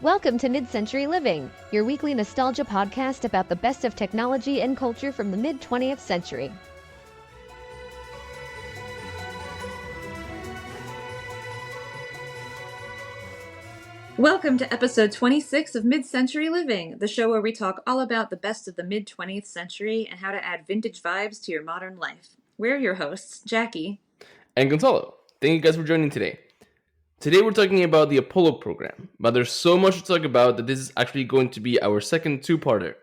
Welcome to Mid-Century Living, your weekly nostalgia podcast about the best of technology and culture from the mid-20th century. Welcome to episode 26 of Mid-Century Living, the show where we talk all about the best of the mid-20th century and how to add vintage vibes to your modern life. We're your hosts, Jackie and Gonzalo. Thank you guys for joining today. Today we're talking about the Apollo program, but there's so much to talk about that this is actually going to be our second two-parter.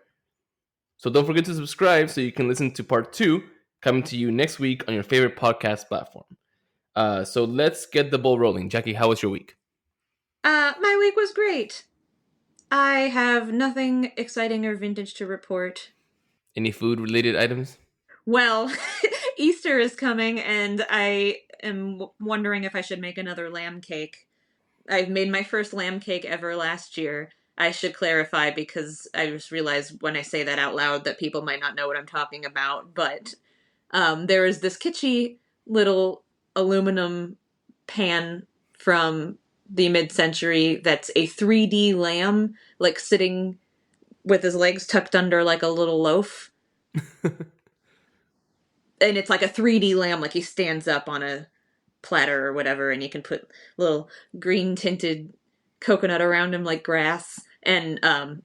So don't forget to subscribe so you can listen to part 2 coming to you next week on your favorite podcast platform. So let's get the ball rolling. Jackie, how was your week? My week was great. I have nothing exciting or vintage to report. Any food-related items? Well, Easter is coming, and I am wondering if I should make another lamb cake. I've made my first lamb cake ever last year. I should clarify because I just realized when I say that out loud that people might not know what I'm talking about. But there is this kitschy little aluminum pan from the mid-century that's a 3D lamb, like sitting with his legs tucked under like a little loaf. And it's like a 3D lamb, like he stands up on a platter or whatever, and you can put little green tinted coconut around him like grass, and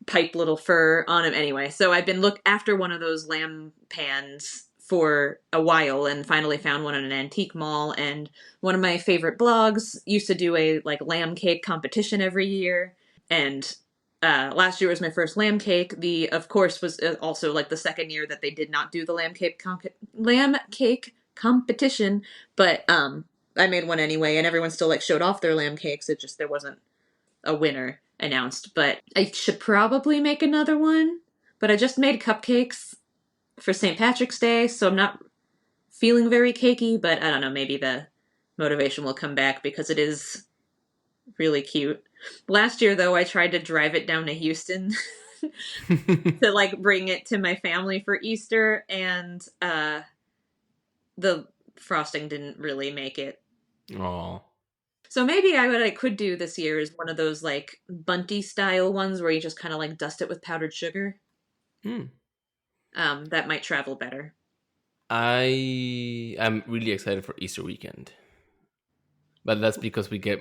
pipe little fur on him. Anyway, so I've been after one of those lamb pans for a while and finally found one in an antique mall, and one of my favorite blogs used to do a like lamb cake competition every year, and last year was my first lamb cake. Of course, was also like the second year that they did not do the lamb cake competition, but I made one anyway, and everyone still like showed off their lamb cakes. It just there wasn't a winner announced, but I should probably make another one. But I just made cupcakes for St. Patrick's Day, so I'm not feeling very cakey, but I don't know, maybe the motivation will come back because it is really cute. Last year, though, I tried to drive it down to Houston to like bring it to my family for Easter, and the frosting didn't really make it. Aww. So maybe what I could do this year is one of those like bunty style ones where you just kind of like dust it with powdered sugar. That might travel better. I am really excited for Easter weekend. But that's because we get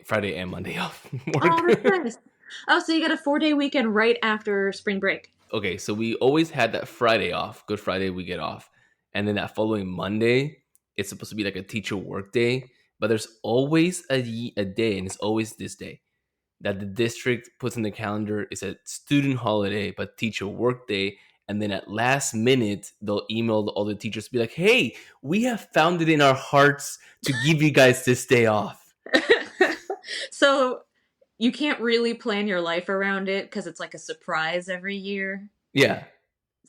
Friday and Monday off work. Oh, that's nice. Oh, so you get a 4-day weekend right after spring break. Okay, so we always had that Friday off. Good Friday, we get off. And then that following Monday, it's supposed to be like a teacher work day. But there's always a day, and it's always this day, that the district puts in the calendar is a student holiday, but teacher work day. And then at last minute, they'll email all the teachers to be like, hey, we have found it in our hearts to give you guys this day off. So you can't really plan your life around it because it's like a surprise every year. Yeah.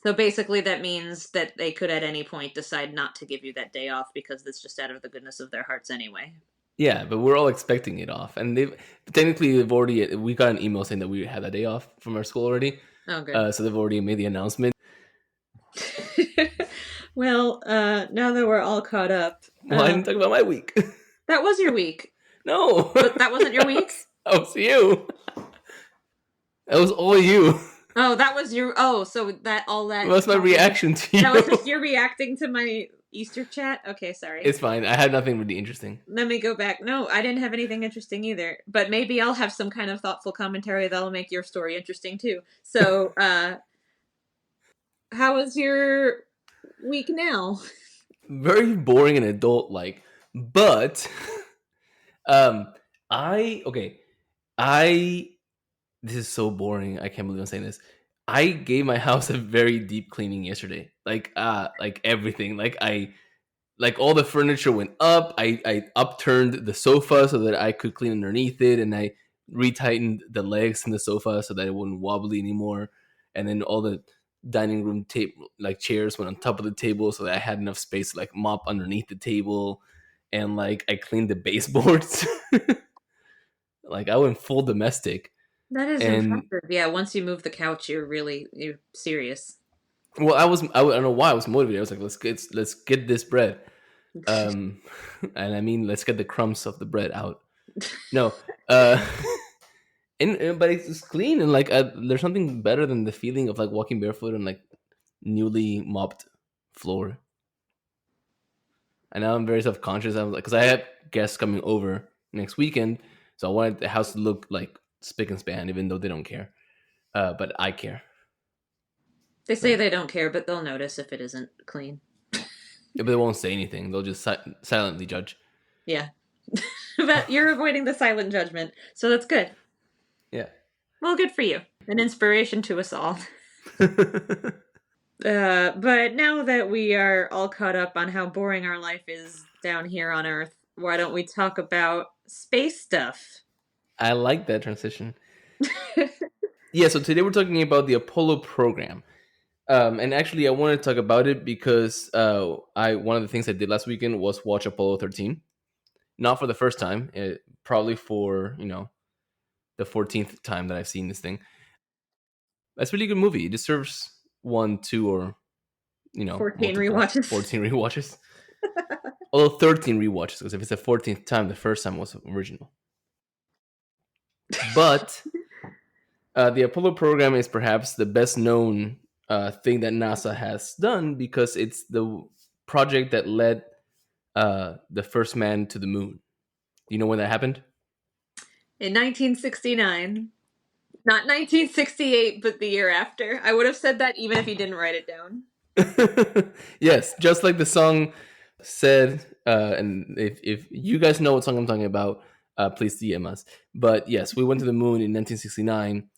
So basically that means that they could at any point decide not to give you that day off because it's just out of the goodness of their hearts anyway. Yeah, but we're all expecting it off. And we got an email saying that we had that day off from our school already. Oh, good. So they've already made the announcement. Well, now that we're all caught up. Well, I didn't talk about my week. That was your week. No. But that wasn't your week? That was you. That was all you. Oh, that was your... Oh, so that... was my reaction to you. That was just your reacting to my Easter chat? Okay, sorry. It's fine. I had nothing really interesting. Let me go back. No, I didn't have anything interesting either. But maybe I'll have some kind of thoughtful commentary that'll make your story interesting too. So, how was your week now? Very boring and adult-like. But, this is so boring. I can't believe I'm saying this. I gave my house a very deep cleaning yesterday. Like everything. Like all the furniture went up. I upturned the sofa so that I could clean underneath it, and I retightened the legs in the sofa so that it wouldn't wobbly anymore. And then all the dining room chairs went on top of the table so that I had enough space to like mop underneath the table. And like I cleaned the baseboards. Like I went full domestic. That is impressive. Yeah, once you move the couch, you're serious. Well, I don't know why I was motivated. I was like, let's get this bread. And I mean, let's get the crumbs of the bread out. No. and but it's clean and like there's something better than the feeling of like walking barefoot on like newly mopped floor. And now I'm very self conscious. I'm like, because I have guests coming over next weekend, so I wanted the house to look like spick and span, even though they don't care. But I care. They say So, they don't care, but they'll notice if it isn't clean. yeah, but they won't say anything. They'll just silently judge. Yeah. But you're avoiding the silent judgment, so that's good. Yeah. Well, good for you. An inspiration to us all. But now that we are all caught up on how boring our life is down here on Earth, why don't we talk about space stuff? I like that transition. Yeah, so today we're talking about the Apollo program. And actually, I wanted to talk about it because I one of the things I did last weekend was watch Apollo 13. Not for the first time, probably for, the 14th time that I've seen this thing. That's a really good movie. It deserves 1, 2, or 14 multiple rewatches. 14 rewatches. Although 13 rewatches, because if it's the 14th time, the first time was original. But the Apollo program is perhaps the best known thing that NASA has done because it's the project that led the first man to the moon. Do you know when that happened? In 1969. Not 1968, but the year after. I would have said that even if you didn't write it down. Yes, just like the song said, and if you guys know what song I'm talking about, please DM us. But yes, we went to the moon in 1969,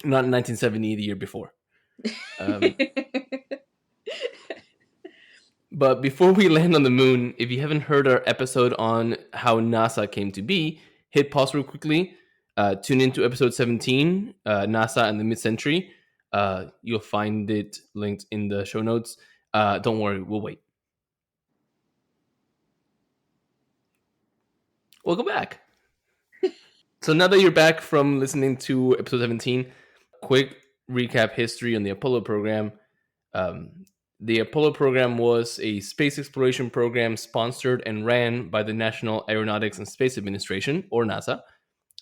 not in 1970, the year before. But before we land on the moon, if you haven't heard our episode on how NASA came to be, hit pause real quickly. Tune into episode 17, NASA and the mid-century. You'll find it linked in the show notes. Don't worry, we'll wait. Welcome back. So now that you're back from listening to episode 17, quick recap history on the Apollo program. The Apollo program was a space exploration program sponsored and ran by the National Aeronautics and Space Administration, or NASA,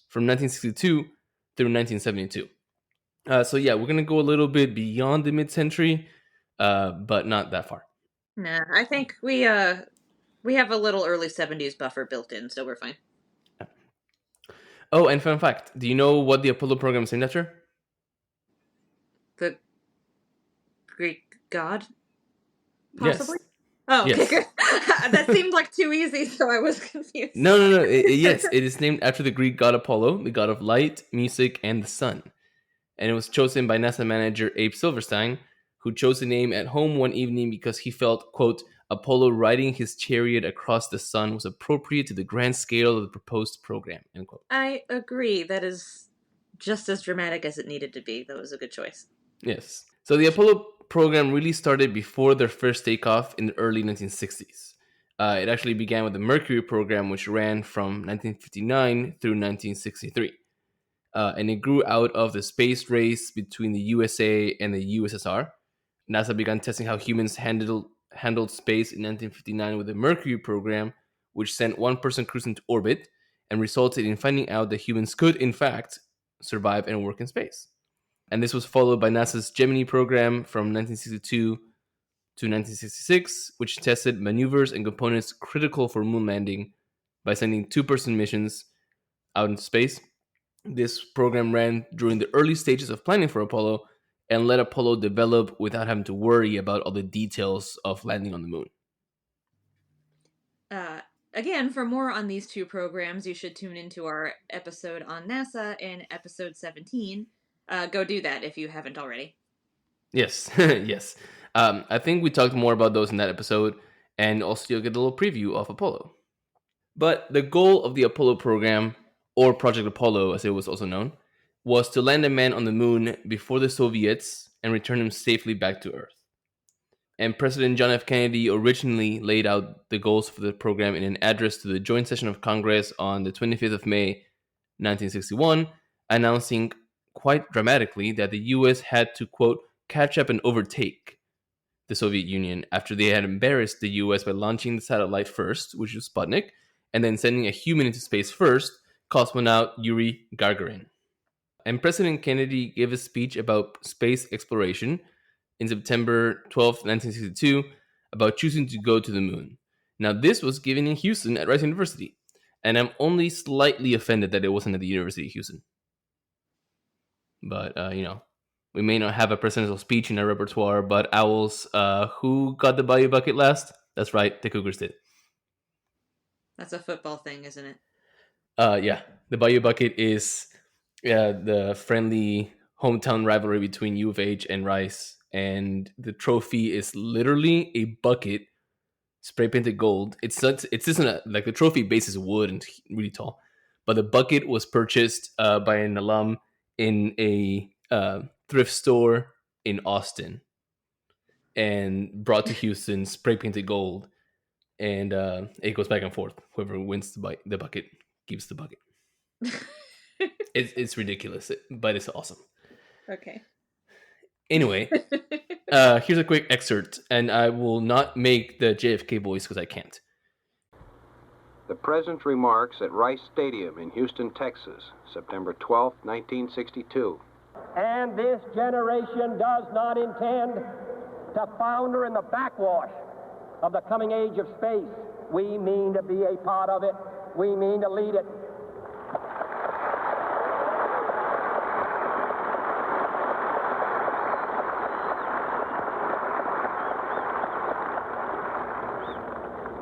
from 1962 through 1972. So yeah, we're going to go a little bit beyond the mid-century, but not that far. Nah, I think we have a little early 70s buffer built in, so we're fine. Oh, and fun fact, do you know what the Apollo program is named after? The Greek god? Possibly? Yes. Oh, okay, Yes. good. That seemed like too easy, so I was confused. No. Yes, it is named after the Greek god Apollo, the god of light, music, and the sun. And it was chosen by NASA manager Abe Silverstein, who chose the name at home one evening because he felt, quote, Apollo riding his chariot across the sun was appropriate to the grand scale of the proposed program, end quote. I agree. That is just as dramatic as it needed to be. That was a good choice. Yes. So the Apollo program really started before their first takeoff in the early 1960s. It actually began with the Mercury program, which ran from 1959 through 1963. And it grew out of the space race between the USA and the USSR. NASA began testing how humans handled space in 1959 with the Mercury program, which sent one person cruising to orbit and resulted in finding out that humans could, in fact, survive and work in space. And this was followed by NASA's Gemini program from 1962 to 1966, which tested maneuvers and components critical for moon landing by sending two-person missions out into space. This program ran during the early stages of planning for Apollo and let Apollo develop without having to worry about all the details of landing on the moon. Again, for more on these two programs, you should tune into our episode on NASA in episode 17. Go do that if you haven't already. Yes, yes. I think we talked more about those in that episode, and also you'll get a little preview of Apollo. But the goal of the Apollo program, or Project Apollo as it was also known, was to land a man on the moon before the Soviets and return him safely back to Earth. And President John F. Kennedy originally laid out the goals for the program in an address to the joint session of Congress on the 25th of May, 1961, announcing quite dramatically that the US had to, quote, catch up and overtake the Soviet Union after they had embarrassed the US by launching the satellite first, which was Sputnik, and then sending a human into space first, cosmonaut Yuri Gagarin. And President Kennedy gave a speech about space exploration in September 12th, 1962, about choosing to go to the moon. Now, this was given in Houston at Rice University, and I'm only slightly offended that it wasn't at the University of Houston. But, we may not have a presidential speech in our repertoire, but Owls, who got the Bayou Bucket last? That's right, the Cougars did. That's a football thing, isn't it? Yeah, the Bayou Bucket is the friendly hometown rivalry between U of H and Rice, and the trophy is literally a bucket spray painted gold. It's isn't like the trophy base is wood and really tall, but the bucket was purchased by an alum in a thrift store in Austin and brought to Houston, spray painted gold, and it goes back and forth. Whoever wins the bucket keeps the bucket. It's ridiculous, but it's awesome. Okay. Anyway, here's a quick excerpt, and I will not make the JFK voice because I can't. The President's remarks at Rice Stadium in Houston, Texas, September 12, 1962. And this generation does not intend to founder in the backwash of the coming age of space. We mean to be a part of it. We mean to lead it.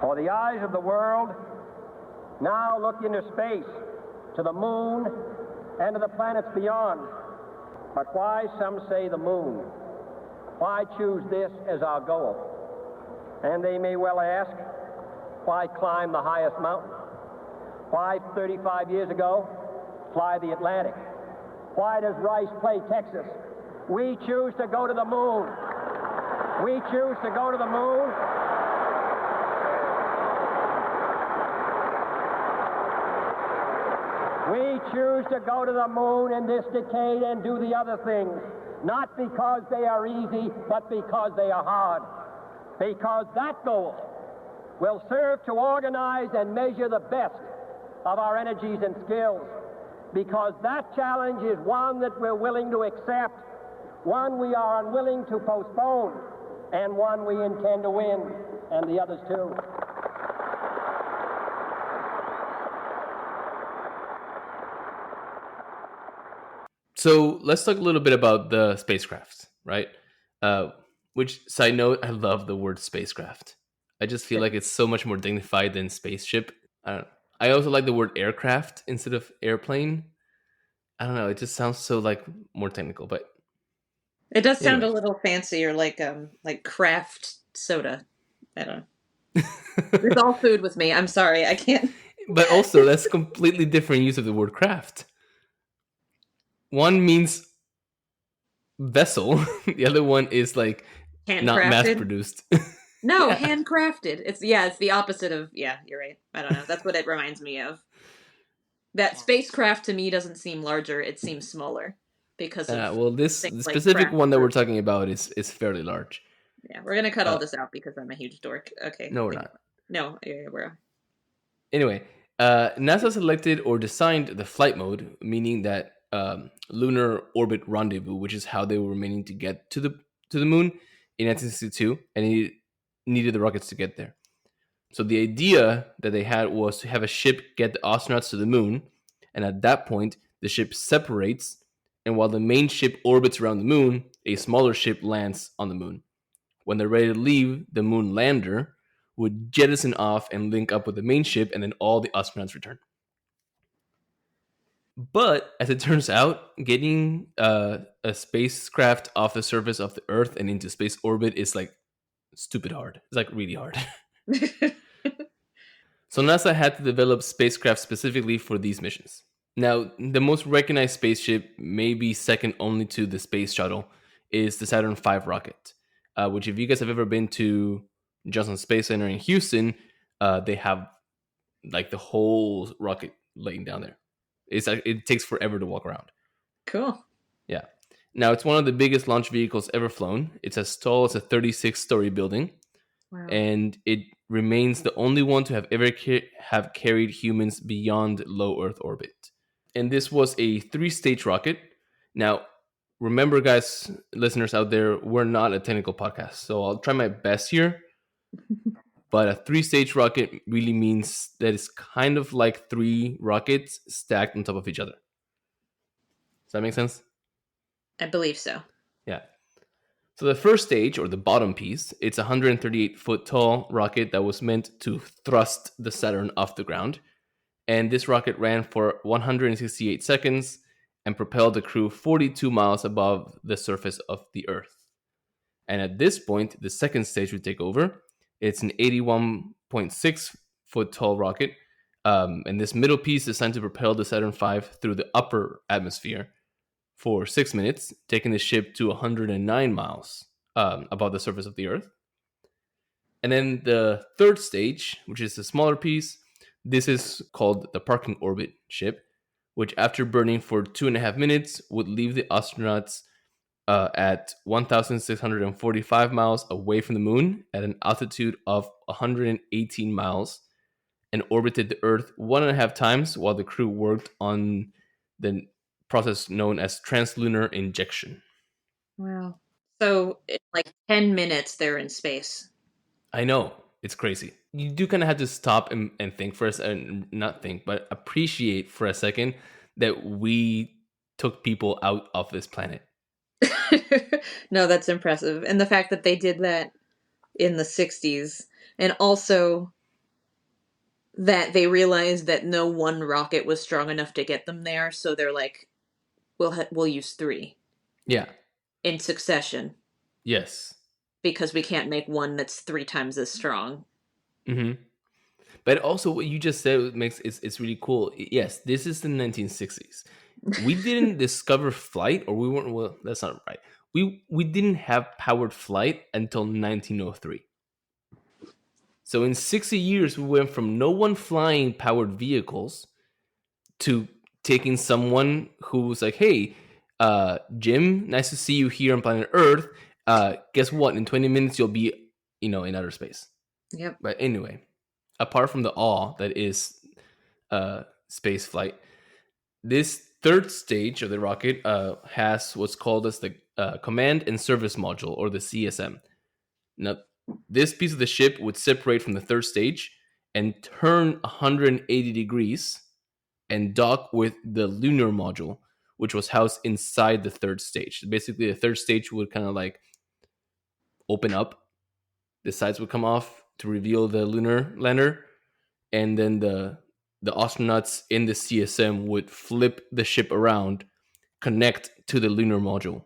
For the eyes of the world now look into space, to the moon and to the planets beyond. But why, some say, the moon? Why choose this as our goal? And they may well ask, why climb the highest mountain? Why, 35 years ago, fly the Atlantic? Why does Rice play Texas? We choose to go to the moon. We choose to go to the moon. We choose to go to the moon in this decade and do the other things, not because they are easy, but because they are hard. Because that goal will serve to organize and measure the best of our energies and skills. Because that challenge is one that we're willing to accept, one we are unwilling to postpone, and one we intend to win, and the others too. So let's talk a little bit about the spacecraft, right? Which, side note, I love the word spacecraft. I just feel like it's so much more dignified than spaceship. I also like the word aircraft instead of airplane. I don't know. It just sounds so more technical, but it does sound anyway. a little fancier, like craft soda. I don't know. It's all food with me. I'm sorry, I can't. But also, that's completely different use of the word craft. One means vessel. The other one is not mass produced. No, Yeah. handcrafted. It's the opposite of, you're right. I don't know. That's what it reminds me of. That spacecraft to me doesn't seem larger. It seems smaller because of the specific one that we're talking about is fairly large. Yeah, we're gonna cut all this out because I'm a huge dork. Okay. No, we're not. No, we're. Anyway, NASA selected or designed the flight mode, meaning that lunar orbit rendezvous, which is how they were meaning to get to the moon in 1962, and it needed the rockets to get there. So the idea that they had was to have a ship get the astronauts to the moon, and at that point, the ship separates, and while the main ship orbits around the moon, a smaller ship lands on the moon. When they're ready to leave, the moon lander would jettison off and link up with the main ship, and then all the astronauts return. But as it turns out, getting a spacecraft off the surface of the Earth and into space orbit is stupid hard. It's really hard. So NASA had to develop spacecraft specifically for these missions. Now, the most recognized spaceship, maybe second only to the space shuttle, is the Saturn V rocket, which if you guys have ever been to Johnson Space Center in Houston, they have the whole rocket laying down there. It takes forever to walk around. Cool. Yeah. Now, it's one of the biggest launch vehicles ever flown. It's as tall as a 36-story building. Wow. And it remains the only one to have ever have carried humans beyond low Earth orbit. And this was a 3-stage rocket Now, remember, guys, listeners out there, we're not a technical podcast, so I'll try my best here. But a 3-stage rocket really means that it's kind of like 3 rockets stacked on top of each other. Does that make sense? I believe so. Yeah. So the first stage, or the bottom piece, it's a 138-foot tall rocket that was meant to thrust the Saturn off the ground. And this rocket ran for 168 seconds and propelled the crew 42 miles above the surface of the Earth. And at this point, the second stage would take over. It's an 81.6-foot tall rocket. And this middle piece is designed to propel the Saturn V through the upper atmosphere for 6 minutes, taking the ship to 109 miles above the surface of the Earth. And then the third stage, which is the smaller piece, this is called the parking orbit ship, which after burning for 2.5 minutes would leave the astronauts at 1,645 miles away from the moon at an altitude of 118 miles and orbited the Earth 1.5 times while the crew worked on the process known as translunar injection. Wow. So in like 10 minutes, they're in space. I know, it's crazy. You do kind of have to stop and think for a second, not think, but appreciate for a second that we took people out of this planet. No, that's impressive. And the fact that they did that in the 60s, and also that they realized that no one rocket was strong enough to get them there, so they're like, we'll use 3. Yeah. In succession. Yes. Because we can't make one that's 3 times as strong. Mm-hmm. But also what you just said makes it's really cool. Yes, this is the 1960s. We didn't discover flight, or we weren't, well, that's not right. We didn't have powered flight until 1903. So in 60 years, we went from no one flying powered vehicles to taking someone who was like, hey, Jim, nice to see you here on planet Earth. Guess what? In 20 minutes, you'll be, in outer space. Yep. But anyway, apart from the awe that is space flight, this third stage of the rocket has what's called as the Command and Service Module, or the CSM. Now, this piece of the ship would separate from the third stage and turn 180 degrees and dock with the lunar module, which was housed inside the third stage. Basically, the third stage would kind of like open up. The sides would come off to reveal the lunar lander, and then the astronauts in the CSM would flip the ship around, connect to the lunar module,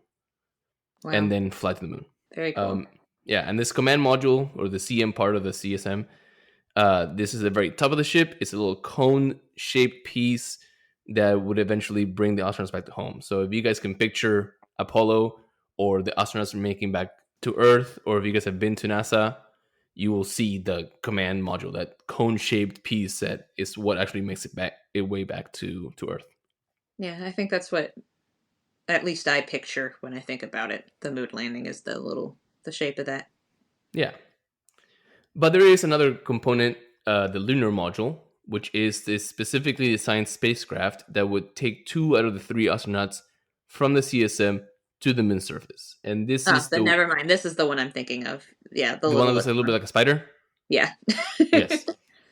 Wow. and then fly to the moon. Very cool. Yeah, and this command module, or the CM part of the CSM, this is the very top of the ship. It's a little cone-shaped piece that would eventually bring the astronauts back to home. So if you guys can picture Apollo or the astronauts making back to Earth, or if you guys have been to NASA, you will see the command module, that cone-shaped piece that is what actually makes it way back to Earth. Yeah, I think that's what, at least I picture when I think about it. The moon landing is the shape of that. Yeah. But there is another component, the lunar module, which is this specifically designed spacecraft that would take 2 out of the 3 astronauts from the CSM to the moon surface. And this is never mind. This is the one I'm thinking of. Yeah, the one that looks a little bit like a spider? Yeah. Yes.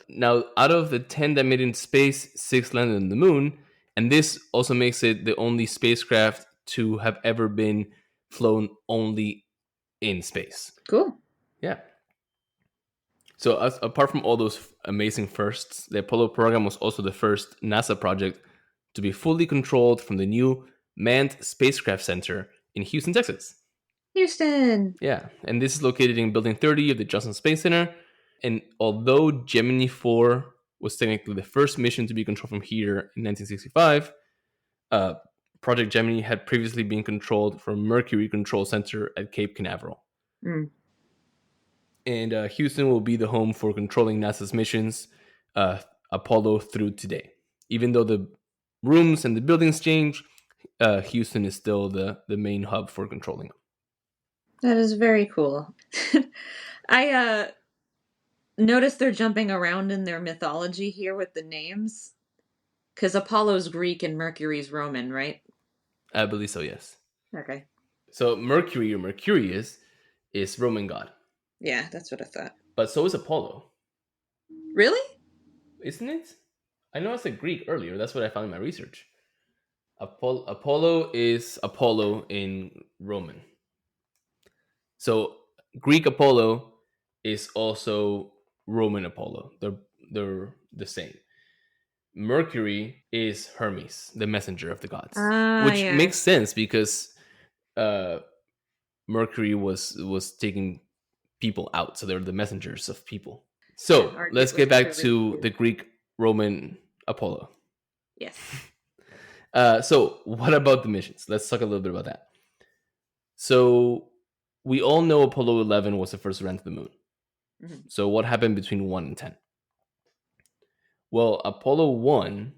Now, out of the 10 that made it in space, 6 landed on the moon. And this also makes it the only spacecraft to have ever been flown only in space. Cool. Yeah. So apart from all those amazing firsts, the Apollo program was also the first NASA project to be fully controlled from the new Manned Spacecraft Center in Houston, Texas. Houston! Yeah, and this is located in Building 30 of the Johnson Space Center. And although Gemini 4 was technically the first mission to be controlled from here in 1965, Project Gemini had previously been controlled from Mercury Control Center at Cape Canaveral. Mm. And Houston will be the home for controlling NASA's missions, Apollo through today. Even though the rooms and the buildings change, Houston is still the main hub for controlling them. That is very cool. I noticed they're jumping around in their mythology here with the names. Because Apollo's Greek and Mercury's Roman, right? I believe so, yes. Okay. So Mercury or Mercurius is Roman god. Yeah, that's what I thought. But so is Apollo, Really? isn't it? I know I said Greek earlier. That's what I found in my research. Apollo is Apollo in Roman. So Greek Apollo is also Roman Apollo. They're the same. Mercury is Hermes, the messenger of the gods, Ah, which yeah. makes sense because uh, Mercury was taking people out, so they're the messengers of people. Yeah, So let's get arguably back true. to the Greek Roman Apollo. Yes. So what about the missions? Let's talk a little bit about that. So we all know Apollo 11 was the first run to the moon. Mhm. So what happened between 1 and 10? Well, Apollo 1,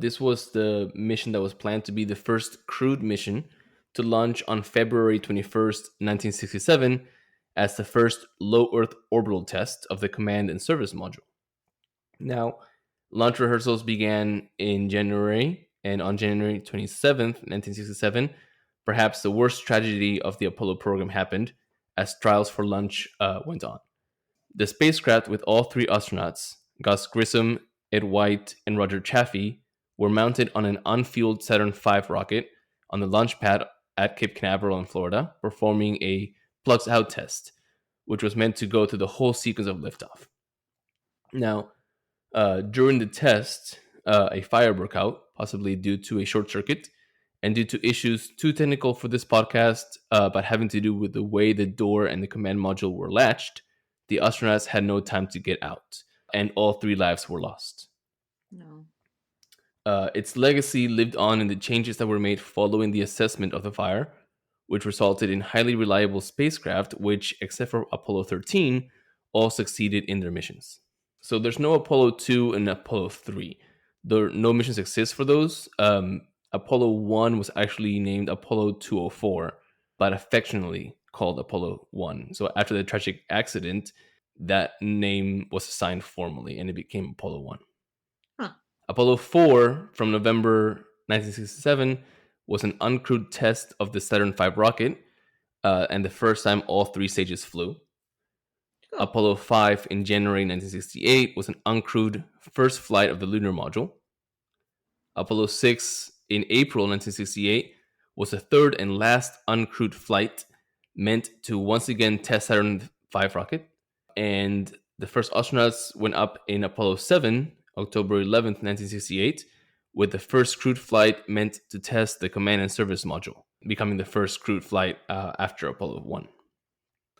this was the mission that was planned to be the first crewed mission to launch on February 21st, 1967, as the first low Earth orbital test of the command and service module. Now, launch rehearsals began in January, and on January 27th, 1967, perhaps the worst tragedy of the Apollo program happened as trials for launch went on. The spacecraft with all three astronauts, Gus Grissom, Ed White, and Roger Chaffee, were mounted on an unfueled Saturn V rocket on the launch pad at Cape Canaveral in Florida, performing a plugs out test, which was meant to go through the whole sequence of liftoff. Now, during the test, a fire broke out, possibly due to a short circuit, and due to issues too technical for this podcast, but having to do with the way the door and the command module were latched, the astronauts had no time to get out, and all three lives were lost. No. Its legacy lived on in the changes that were made following the assessment of the fire, which resulted in highly reliable spacecraft, which, except for Apollo 13, all succeeded in their missions. So there's no Apollo 2 and Apollo 3. No missions exist for those. Apollo 1 was actually named Apollo 204, but affectionately called Apollo 1. So after the tragic accident, that name was assigned formally and it became Apollo 1. Huh. Apollo 4 from November 1967 was an uncrewed test of the Saturn V rocket, and the first time all three stages flew. Cool. Apollo 5 in January 1968 was an uncrewed first flight of the lunar module. Apollo 6 in April 1968 was the third and last uncrewed flight meant to once again test Saturn V rocket. And the first astronauts went up in Apollo 7, October 11th, 1968, with the first crewed flight meant to test the command and service module, becoming the first crewed flight after Apollo 1.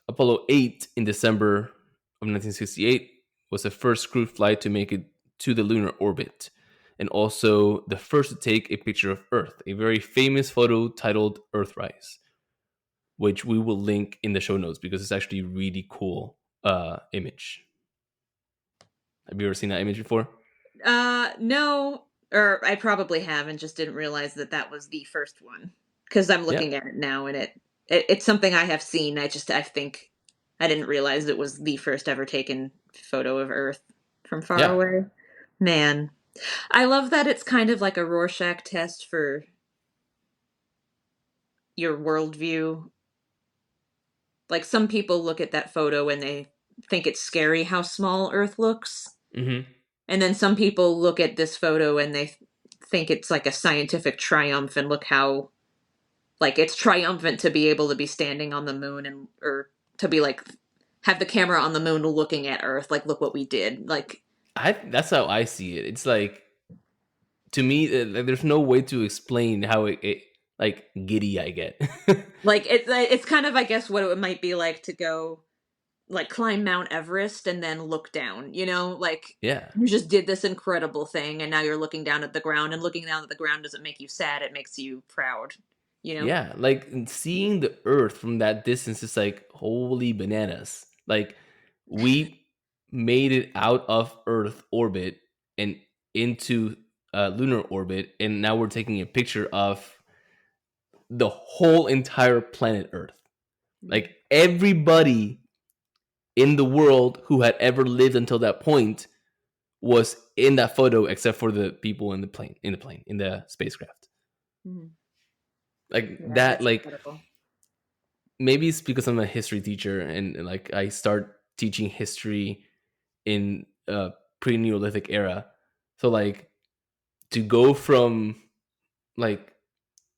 Apollo 8 in December of 1968 was the first crewed flight to make it to the lunar orbit, and also the first to take a picture of Earth, a very famous photo titled Earthrise, which we will link in the show notes because it's actually a really cool image. Have you ever seen that image before? No, or I probably have and just didn't realize that that was the first one because I'm looking at it now and it's something I have seen. I think I didn't realize it was the first ever taken photo of Earth from far away. Man, I love that it's kind of like a Rorschach test for your worldview. Like some people look at that photo and they think it's scary how small Earth looks. Mm-hmm. And then some people look at this photo and they think it's like a scientific triumph and look how like it's triumphant to be able to be standing on the moon and or to be like have the camera on the moon looking at Earth like look what we did. Like That's how I see it. It's like, to me, there's no way to explain how it like giddy I get. like it's kind of I guess what it might be like to go like climb Mount Everest and then look down, you know, like Yeah. you just did this incredible thing and now you're looking down at the ground and looking down at the ground doesn't make you sad, it makes you proud, you know? Yeah, like seeing the Earth from that distance is like holy bananas. Like we made it out of Earth orbit and into lunar orbit, and now we're taking a picture of the whole entire planet Earth. Like everybody in the world who had ever lived until that point was in that photo, except for the people in the plane, in the spacecraft. Mhm. Like Yeah, that, that's like incredible. maybe it's because I'm a history teacher and like I start teaching history in a pre-Neolithic era. So like to go from like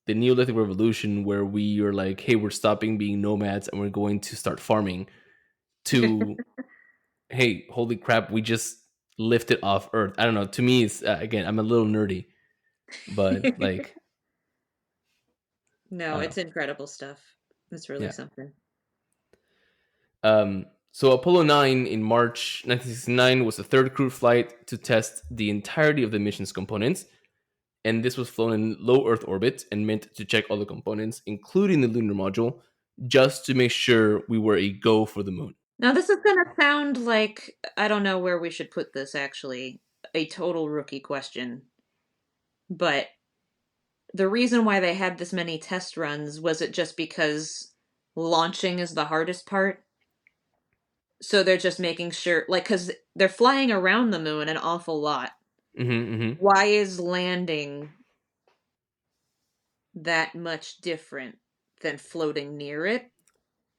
the Neolithic Revolution where we are like, hey, we're stopping being nomads and we're going to start farming, to hey, holy crap, we just lifted off Earth. I don't know. To me, it's again, I'm a little nerdy, but like, I No, don't it's know. incredible stuff. It's really Yeah. something. So Apollo 9 in March 1969 was the third crewed flight to test the entirety of the mission's components. And this was flown in low Earth orbit and meant to check all the components, including the lunar module, just to make sure we were a go for the moon. Now, this is going to sound like, I don't know where we should put this actually, a total rookie question. But the reason why they had this many test runs, was it just because launching is the hardest part? So they're just making sure, like, because they're flying around the moon an awful lot. Mm-hmm, mm-hmm. Why is landing that much different than floating near it?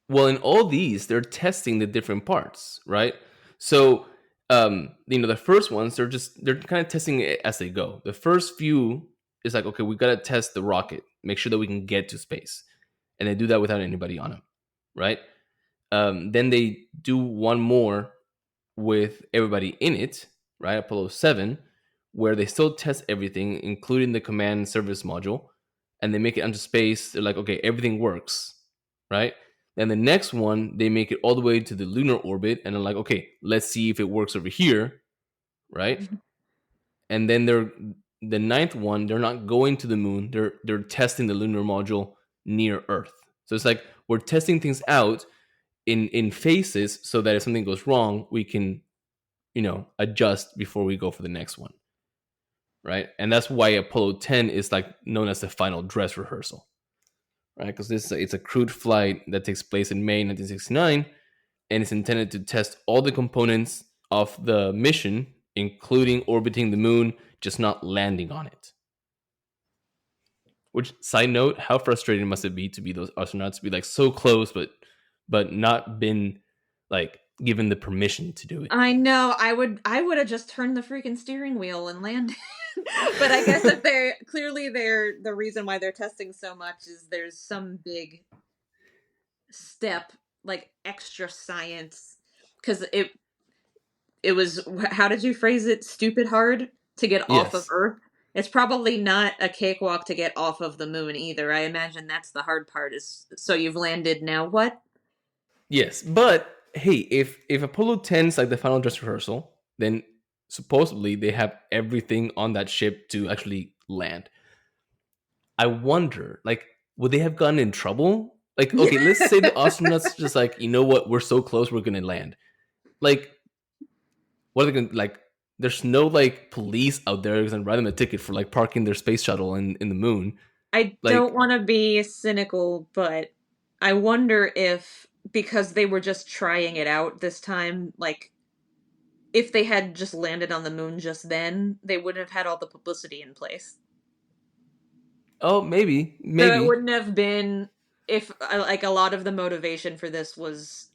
Well, in all these, they're testing the different parts, right? So, the first ones, they're kind of testing it as they go. The first few is like, okay, we got to test the rocket, make sure that we can get to space, and they do that without anybody on them, right? Then they do one more with everybody in it, right? Apollo 7, where they still test everything, including the command service module, and they make it onto space. They're like, okay, everything works, right? Then the next one, they make it all the way to the lunar orbit, and they're like, okay, let's see if it works over here, right? And then the ninth one, they're not going to the moon. They're testing the lunar module near Earth. So it's like we're testing things out in phases so that if something goes wrong, we can adjust before we go for the next one, right? And that's why Apollo 10 is like known as the final dress rehearsal, right? Because it's a crewed flight that takes place in May 1969, and it's intended to test all the components of the mission, including orbiting the moon, just not landing on it. Which, side note, how frustrating must it be to be those astronauts, to be like so close but not been like given the permission to do it. I know. I would have just turned the freaking steering wheel and landed. But I guess if they're the reason why they're testing so much is there's some big step, like extra science, because it was, how did you phrase it, stupid hard to get off of Yes. Earth. It's probably not a cakewalk to get off of the moon either. I imagine that's the hard part, is so you've landed, now what? Yes, but hey, if Apollo 10 is like the final dress rehearsal, then supposedly they have everything on that ship to actually land. I wonder, like, would they have gotten in trouble? Like, okay, let's say the astronauts just like, you know what, we're so close, we're gonna land. Like, what are they gonna like? There's no like police out there gonna write them a ticket for like parking their space shuttle in the moon. I don't Like, want to be cynical, but I wonder if, because they were just trying it out this time, like, if they had just landed on the moon just then, they wouldn't have had all the publicity in place. oh, maybe, So it maybe. wouldn't have been, if like a lot of the motivation for this was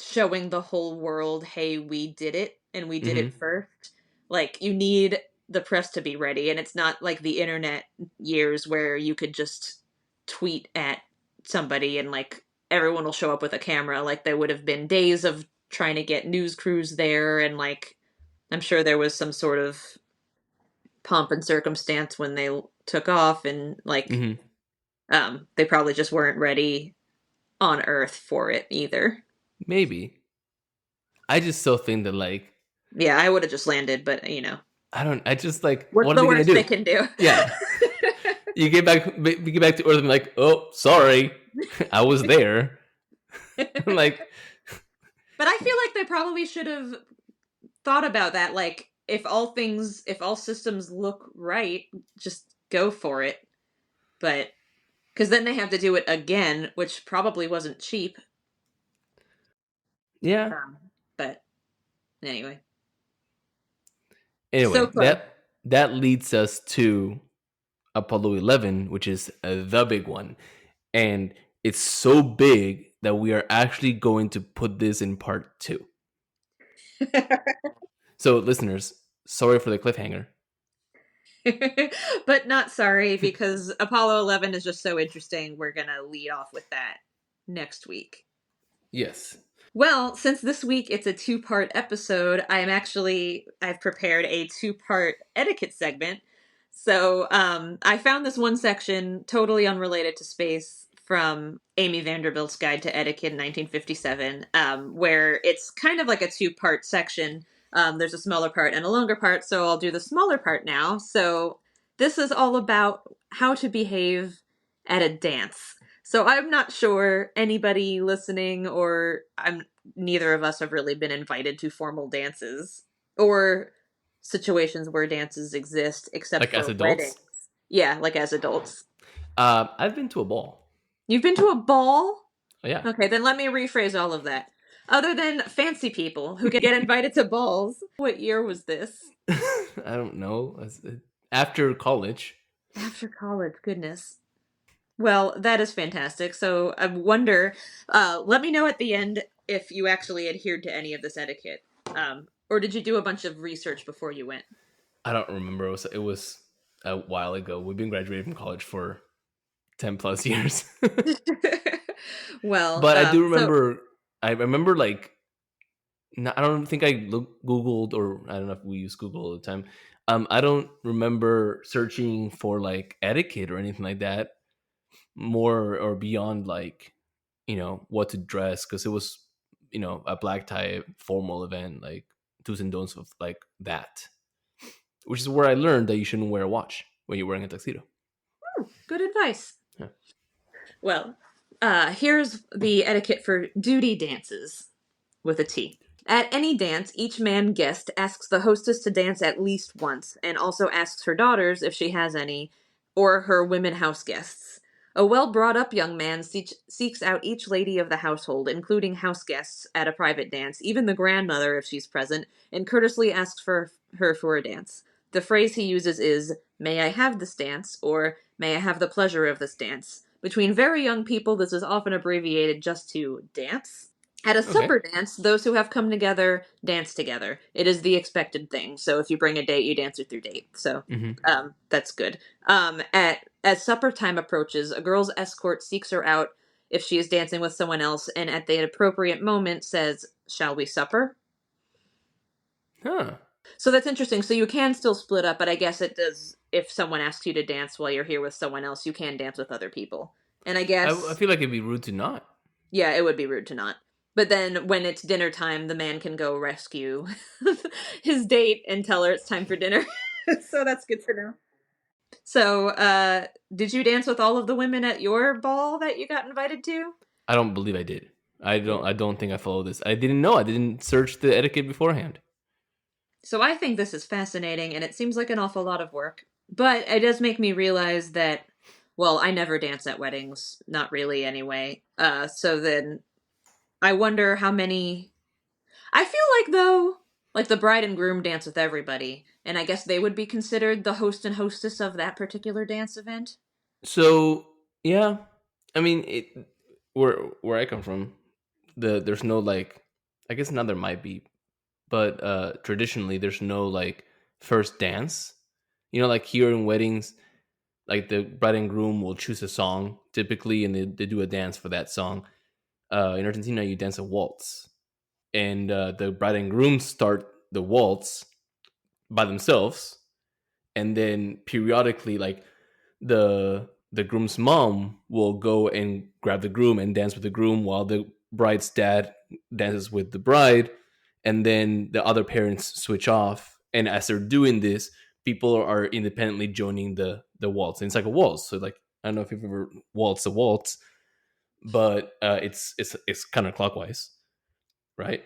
showing the whole world, hey, we did it and we did Hmm. it first. Like, you need the press to be ready, and it's not like the internet years where you could just tweet at somebody and like everyone will show up with a camera. Like, there would have been days of trying to get news crews there, and like I'm sure there was some sort of pomp and circumstance when they took off, and like Hmm. they probably just weren't ready on Earth for it either. Maybe. I just still think that like Yeah, I would have just landed, but I just like, what's what are the they gonna worst they do? can do? Yeah. You get back to Earth and be like, oh, sorry, I was there. Like, But I feel like they probably should have thought about that. Like, if all systems look right, just go for it. But because then they have to do it again, which probably wasn't cheap. yeah. But anyway, so Anyway, fun. that leads us to Apollo 11, which is the big one. And it's so big that we are actually going to put this in part 2. So, listeners, sorry for the cliffhanger. But not sorry, because Apollo 11 is just so interesting. We're going to lead off with that next week. Yes. Well, since this week it's a 2-part episode, I've prepared a 2-part etiquette segment. So I found this one section totally unrelated to space from Amy Vanderbilt's Guide to Etiquette in 1957, where it's kind of like a 2-part section. There's a smaller part and a longer part, so I'll do the smaller part now. So this is all about how to behave at a dance. So I'm not sure anybody listening, or neither of us have really been invited to formal dances or situations where dances exist, except Like for as adults? weddings. Yeah, like as adults. I've been to a ball. You've been to a ball? Oh, yeah. Okay, then let me rephrase all of that. Other than fancy people who get invited to balls, what year was this? I don't know. After college. After college, goodness. Well, that is fantastic. So I wonder, let me know at the end if you actually adhered to any of this etiquette. Or did you do a bunch of research before you went? I don't remember. It was a while ago. We've been graduating from college for 10 plus years. Well, but I do remember, I remember like, I don't think I Googled, or I don't know if we use Google all the time. I don't remember searching for like etiquette or anything like that, more or beyond like, what to dress, because it was, a black tie formal event, like do's and don'ts of like that, which is where I learned that you shouldn't wear a watch when you're wearing a tuxedo. Good advice. Yeah. Well, here's the etiquette for duty dances with a T. At any dance, each man guest asks the hostess to dance at least once, and also asks her daughters, if she has any, or her women house guests. A well-brought-up young man seeks out each lady of the household, including house guests, at a private dance, even the grandmother if she's present, and courteously asks for her for a dance. The phrase he uses is, "May I have this dance?" or "May I have the pleasure of this dance?" Between very young people, this is often abbreviated just to dance. At a supper dance, those who have come together dance together. It is the expected thing. So if you bring a date, you dance with your date. So that's good. As supper time approaches, a girl's escort seeks her out if she is dancing with someone else, and at the appropriate moment says, "Shall we supper?" Huh. So that's interesting. So you can still split up, but I guess it does. If someone asks you to dance while you're here with someone else, you can dance with other people. And I guess I feel like it'd be rude to not. Yeah, it would be rude to not. But then when it's dinner time, the man can go rescue his date and tell her it's time for dinner. So that's good to know. So, did you dance with all of the women at your ball that you got invited to? I don't believe I did. I don't think I followed this. I didn't know. I didn't search the etiquette beforehand. So I think this is fascinating, and it seems like an awful lot of work. But it does make me realize that, well, I never dance at weddings. Not really, anyway. So then I wonder how many... I feel like, though, like the bride and groom dance with everybody, and I guess they would be considered the host and hostess of that particular dance event. So yeah, I mean, where I come from, there's no like, I guess now there might be, but traditionally there's no like first dance. Like here in weddings, like the bride and groom will choose a song typically, and they do a dance for that song. In Argentina, you dance a waltz, and the bride and groom start the waltz by themselves, and then periodically, like the groom's mom will go and grab the groom and dance with the groom while the bride's dad dances with the bride, and then the other parents switch off. And as they're doing this, people are independently joining the waltz. And it's like a waltz. So like, I don't know if you've ever waltzed a waltz, but it's counterclockwise, right?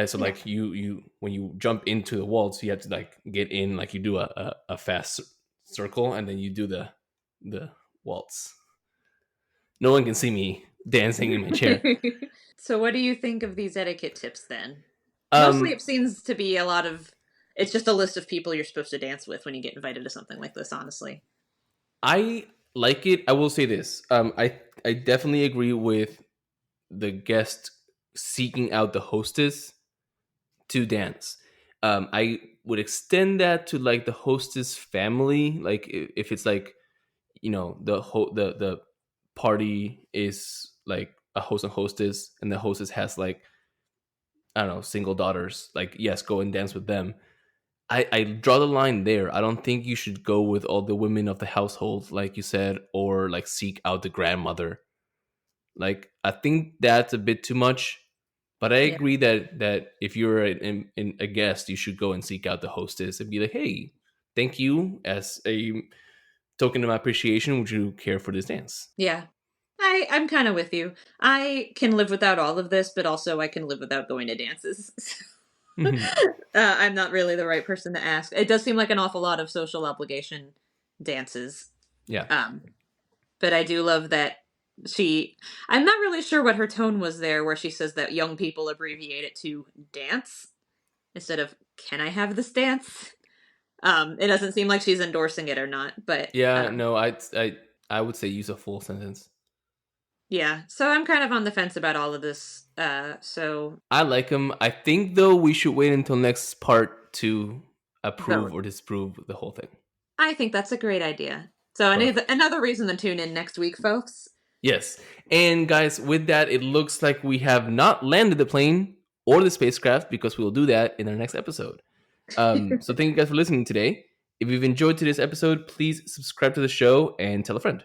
So like you when you jump into the waltz, you have to like get in, like you do a fast circle, and then you do the waltz. No one can see me dancing in my chair. So what do you think of these etiquette tips then? Mostly it seems to be a lot of... It's just a list of people you're supposed to dance with when you get invited to something like this, honestly. I like it. I will say this. I definitely agree with the guest seeking out the hostess to dance. I would extend that to like the hostess family. Like if it's like, the party is like a host and hostess, and the hostess has like, I don't know, single daughters. Like, yes, go and dance with them. I draw the line there. I don't think you should go with all the women of the household, like you said, or like seek out the grandmother. Like, I think that's a bit too much. But I Yeah. agree that if you're a guest, you should go and seek out the hostess and be like, "Hey, thank you as a token of my appreciation. Would you care for this dance?" Yeah. I'm kind of with you. I can live without all of this, but also I can live without going to dances. Mhm. I'm not really the right person to ask. It does seem like an awful lot of social obligation dances. Yeah. Um, but I do love that I'm not really sure what her tone was there, where she says that young people abbreviate it to dance instead of "can I have this dance?" It doesn't seem like she's endorsing it or not, but Yeah, no, I would say use a full sentence. yeah. So I'm kind of on the fence about all of this. So I like them. I think though we should wait until next part to approve vote. or disprove the whole thing. I think that's a great idea. So Perfect. another reason to tune in next week, folks. Yes. And guys, with that, it looks like we have not landed the plane or the spacecraft, because we'll do that in our next episode. So thank you guys for listening today. If you've enjoyed today's episode, please subscribe to the show and tell a friend.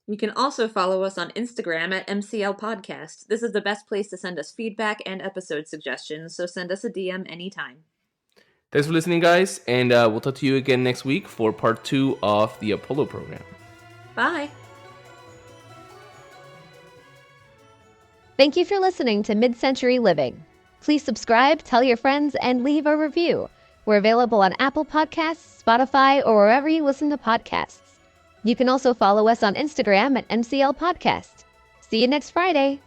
You can also follow us on Instagram at MCL Podcast. This is the best place to send us feedback and episode suggestions, so send us a DM anytime. Thanks for listening, guys, and we'll talk to you again next week for part 2 of the Apollo program. Bye. Thank you for listening to Mid-Century Living. Please subscribe, tell your friends, and leave a review. We're available on Apple Podcasts, Spotify, or wherever you listen to podcasts. You can also follow us on Instagram at MCL Podcast. See you next Friday.